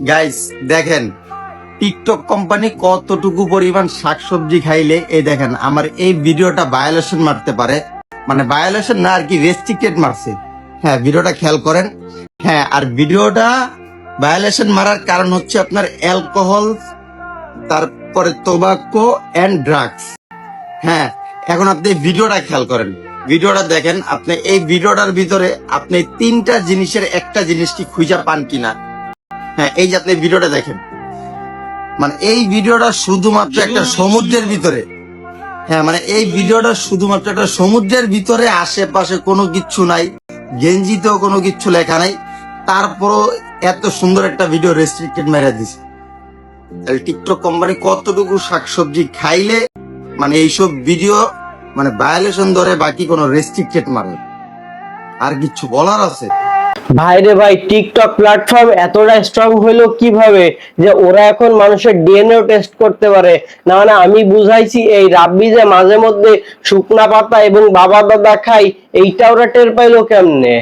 Guys দেখেন TikTok company কতটুকু পরিমাণ শাকসবজি খাইলে এই দেখেন আমার এই ভিডিওটা ভায়োলেশন মারতে পারে, মানে ভায়োলেশন না আর কি, রেস্ট্রিক্টেড মারছে। হ্যাঁ, ভিডিওটা খেয়াল করেন। হ্যাঁ, আর ভিডিওটা ভায়োলেশন মারার কারণ হচ্ছে আপনার অ্যালকোহল, তারপরে টোবাকো এন্ড ড্রাগস। হ্যাঁ, এখন আপনি ভিডিওটা খেয়াল করেন, ভিডিওটা দেখেন। আপনি এই ভিডিওটার ভিতরে আপনি তিনটা জিনিসের একটা জিনিস কি খুঁজা পান কিনা। হ্যাঁ, এই যে আপনি ভিডিওটা দেখেন, মানে এই ভিডিওটা শুধুমাত্র একটা সমুদ্রের ভিতরে। হ্যাঁ, মানে এই ভিডিওটা শুধুমাত্র একটা সমুদ্রের ভিতরে, আশেপাশে কোনো কিচ্ছু নাই, গেঞ্জিতেও কোনো কিচ্ছু লেখা নাই, তারপরও এত সুন্দর একটা ভিডিও রেস্ট্রিক্টেড মেরে দিছে। টিকটক কোম্পানি কতটুকু শাকসবজি খাইলে মানে এইসব ভিডিও মানে ভায়োলেশন ধরে, বাকি কোনো রেস্ট্রিক্টেড মানে আর কিছু বলার আছে? ভাইরে ভাই, টিকটক প্ল্যাটফর্ম এতটা স্ট্রং হইলো কিভাবে যে ওরা এখন মানুষের ডিএনএ টেস্ট করতে পারে? না মানে আমি বুঝাইছি এই রাব্বি যে মাঝে মধ্যে শুকনা পাতা এবং বাবা দাদা খাই, এইটা ওরা টের পাইলো কেমনে?